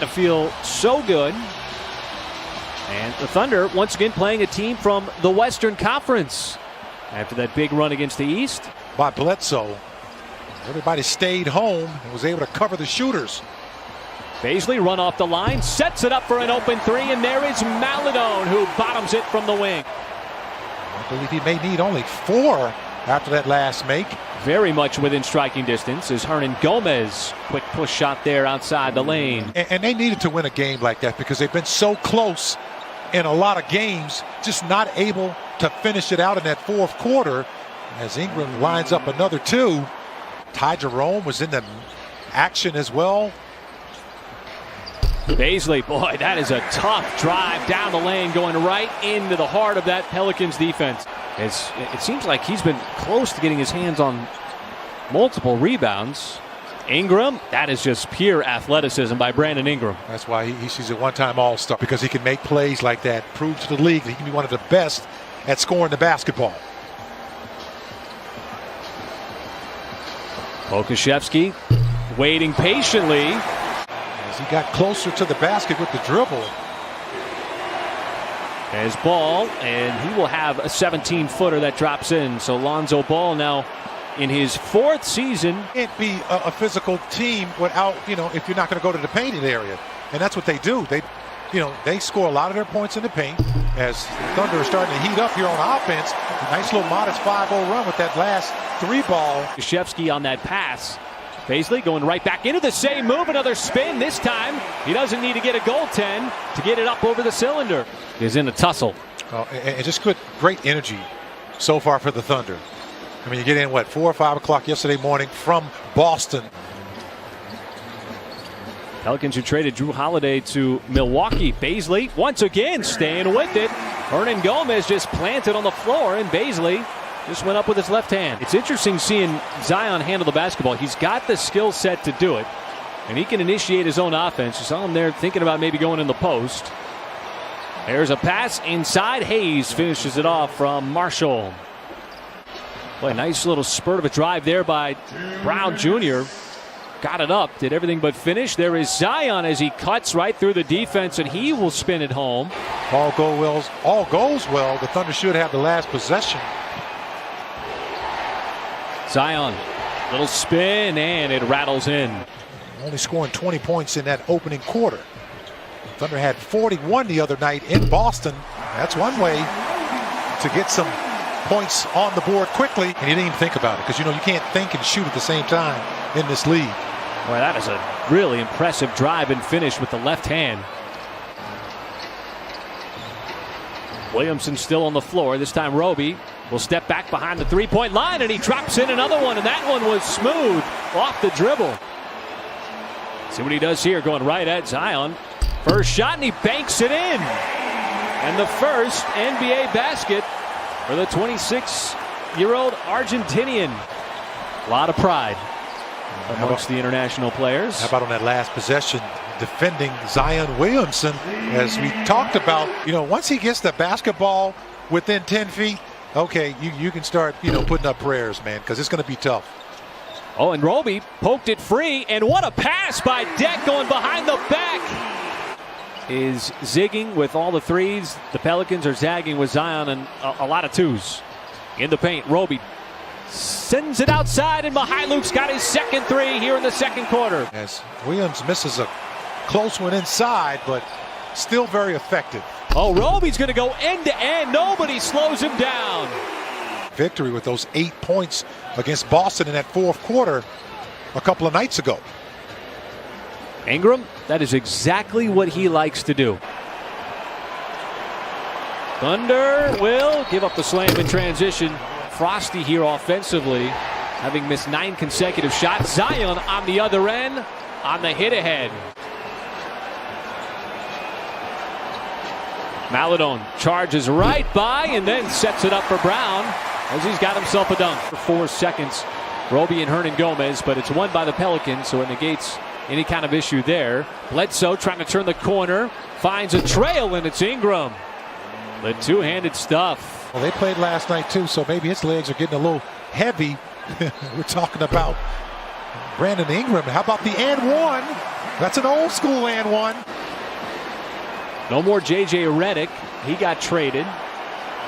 To feel so good. And the Thunder once again playing a team from the Western Conference after that big run against the East. By Bledsoe. Everybody stayed home and was able to cover the shooters. Baisley run off the line, sets it up for an open three, and there is Maladone who bottoms it from the wing. I believe he may need only 4 after that last make. Very much within striking distance is Hernan Gomez. Quick push shot there outside the lane. And they needed to win a game like that because they've been so close in a lot of games, just not able to finish it out in that fourth quarter. As Ingram lines up another 2. Ty Jerome was in the action as well. Baisley, boy, that is a tough drive down the lane going right into the heart of that Pelicans defense. It seems like he's been close to getting his hands on multiple rebounds. Ingram, that is just pure athleticism by Brandon Ingram. That's why he's a one-time All-Star, because he can make plays like that, prove to the league that he can be one of the best at scoring the basketball. Pokusevski waiting patiently. As he got closer to the basket with the dribble. As Ball, and he will have a 17-footer that drops in. So Lonzo Ball now in his 4th season. Can't be a physical team without, if you're not going to go to the painted area. And that's what they do. They score a lot of their points in the paint. As the Thunder are starting to heat up here on offense. A nice little modest 5-0 run with that last 3-ball. Pokusevski on that pass. Baisley going right back into the same move. Another spin. This time he doesn't need to get a goaltend to get it up over the cylinder. He's in a tussle. And just great energy so far for the Thunder. I mean, you get in, 4 or 5 o'clock yesterday morning from Boston. Pelicans who traded Drew Holiday to Milwaukee. Baisley once again staying with it. Hernan Gomez just planted on the floor, and Baisley just went up with his left hand. It's interesting seeing Zion handle the basketball. He's got the skill set to do it, and he can initiate his own offense. You saw him there thinking about maybe going in the post. There's a pass inside. Hayes finishes it off from Marshall. Boy, nice little spurt of a drive there by Brown Jr. Got it up, did everything but finish. There is Zion as he cuts right through the defense, and he will spin it home. All goes well. The Thunder should have the last possession. Zion, little spin, and it rattles in. Only scoring 20 points in that opening quarter. Thunder had 41 the other night in Boston. That's one way to get some points on the board quickly. And you didn't even think about it, because you can't think and shoot at the same time in this league. Boy, that is a really impressive drive and finish with the left hand. Williamson still on the floor. This time Roby will step back behind the three-point line, and he drops in another one, and that one was smooth off the dribble. See what he does here, going right at Zion. First shot, and he banks it in. And the first NBA basket for the 26-year-old Argentinian. A lot of pride amongst the international players. How about on that last possession, defending Zion Williamson? As we talked about, once he gets the basketball within 10 feet, okay, you can start, putting up prayers, man, because it's going to be tough. Oh, and Roby poked it free, and what a pass by Deck going behind the back. Is zigging with all the threes. The Pelicans are zagging with Zion and a lot of twos. In the paint, Roby sends it outside, and Mihailuk's got his second 3 here in the second quarter. As Williams misses a close one inside, but still very effective. Oh, Roby's going to go end to end. Nobody slows him down. Victory with those 8 points against Boston in that fourth quarter a couple of nights ago. Ingram, that is exactly what he likes to do. Thunder will give up the slam in transition. Frosty here offensively, having missed 9 consecutive shots. Zion on the other end on the hit ahead. Maladone charges right by and then sets it up for Brown as he's got himself a dunk. For 4 seconds, Roby and Hernan Gomez, but it's won by the Pelicans, so it negates any kind of issue there. Bledsoe trying to turn the corner, finds a trail, and it's Ingram. The two-handed stuff. Well, they played last night too, so maybe his legs are getting a little heavy. We're talking about Brandon Ingram. How about the and one? That's an old school and one. No more J.J. Redick. He got traded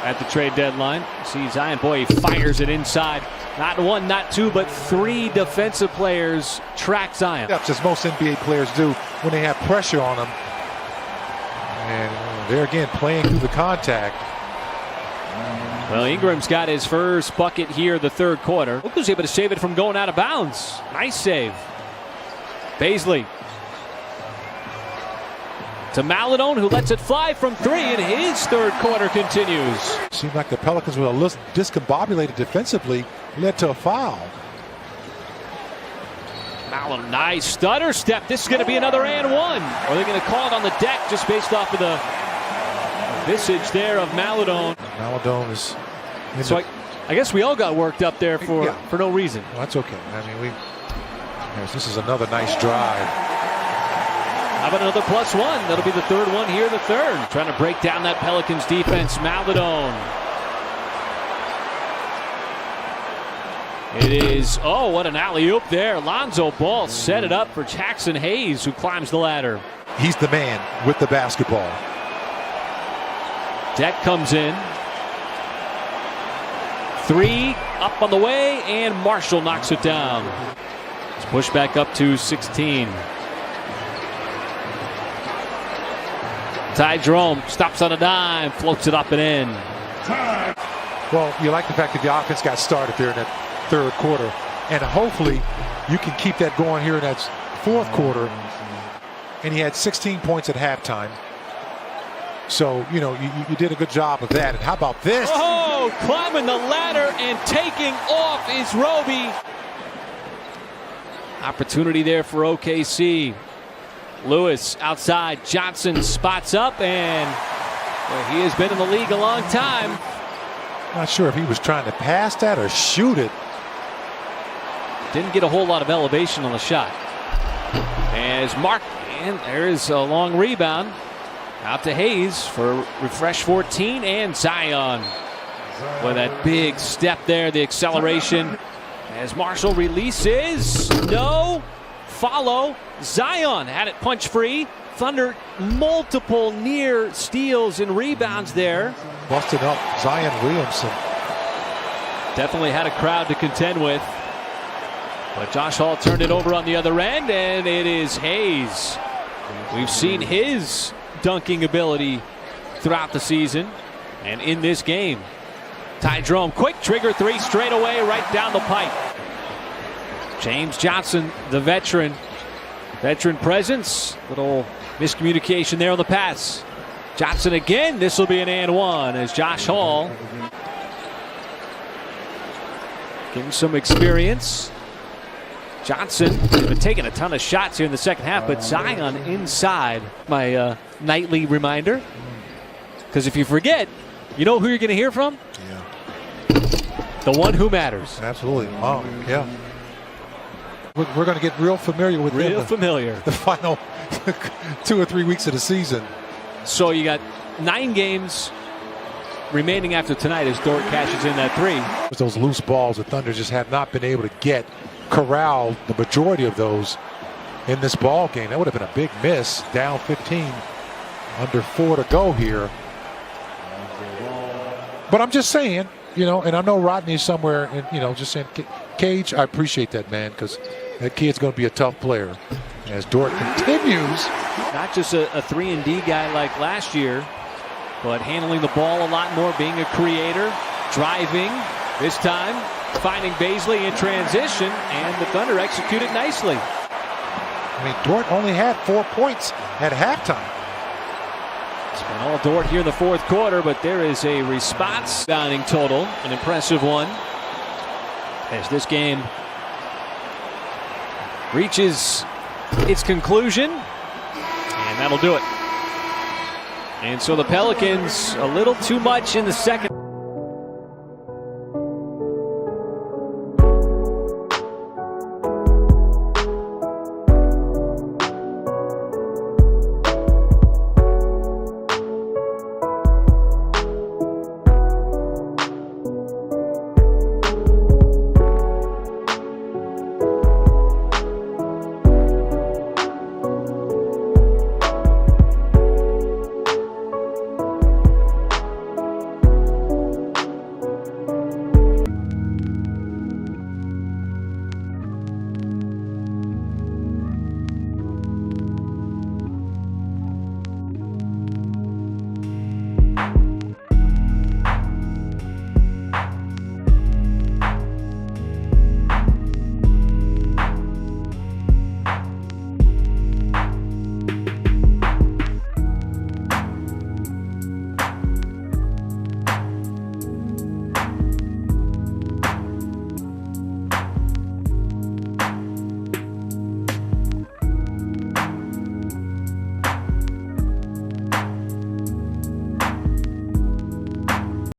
at the trade deadline. See Zion, boy, he fires it inside. Not one, not two, but three defensive players track Zion. That's as most NBA players do when they have pressure on them. And they're again playing through the contact. Well, Ingram's got his first bucket here the third quarter. Look who's able to save it from going out of bounds. Nice save. Baisley to Maladone, who lets it fly from three, and his third quarter continues. Seemed like the Pelicans were a little discombobulated defensively, led to a foul. Maladone, nice stutter step. This is going to be another and one. Or are they going to call it on the deck just based off of the visage there of Maladone? Maladone is... So I guess we all got worked up there for no reason. Well, that's okay. I mean, this is another nice drive. How about another +1? That'll be the third one here, the third. Trying to break down that Pelicans defense. Maladone. It is, oh, what an alley-oop there. Lonzo Ball set it up for Jackson Hayes, who climbs the ladder. He's the man with the basketball. Deck comes in. Three up on the way, and Marshall knocks it down. It's pushed back up to 16. Ty Jerome stops on a dime, floats it up and in. Well, you like the fact that the offense got started there in that third quarter, and hopefully you can keep that going here in that fourth quarter. And he had 16 points at halftime. So, you know, you did a good job of that. And how about this? Oh, climbing the ladder and taking off is Roby. Opportunity there for OKC. Lewis outside. Johnson spots up, and well, he has been in the league a long time. Not sure if he was trying to pass that or shoot it. Didn't get a whole lot of elevation on the shot. As Mark, and there's a long rebound. Out to Hayes for refresh 14, and Zion with that big step there, the acceleration. As Marshall releases, no, follow. Zion had it punch free. Thunder multiple near steals and rebounds there. Busted up Zion Williamson. Definitely had a crowd to contend with. But Josh Hall turned it over on the other end, and it is Hayes. We've seen his dunking ability throughout the season, and in this game. Ty Jerome, quick trigger three straight away right down the pipe. James Johnson, the veteran presence. Little miscommunication there on the pass. Johnson again. This will be an and one as Josh Hall getting some experience. Johnson has been taking a ton of shots here in the second half, but Zion inside. My nightly reminder, because if you forget, you know who you're going to hear from? Yeah. The one who matters. Absolutely. Oh, yeah. We're going to get real familiar with the final 2 or 3 weeks of the season. So you got 9 games remaining after tonight as Dort cashes in that 3. Those loose balls, the Thunder just have not been able to corral the majority of those in this ball game. That would have been a big miss. Down 15, under 4 to go here. But I'm just saying, you know, and I know Rodney's somewhere, and you know, just saying, Cage, I appreciate that, man, because that kid's going to be a tough player. As Dort continues. Not just a 3-and-D guy like last year, but handling the ball a lot more, being a creator, driving. This time, finding Baisley in transition, and the Thunder executed nicely. I mean, Dort only had 4 points at halftime. It's been all Dort here in the fourth quarter, but there is a response bounding total, an impressive one, as this game reaches its conclusion, and that'll do it. And so the Pelicans, a little too much in the second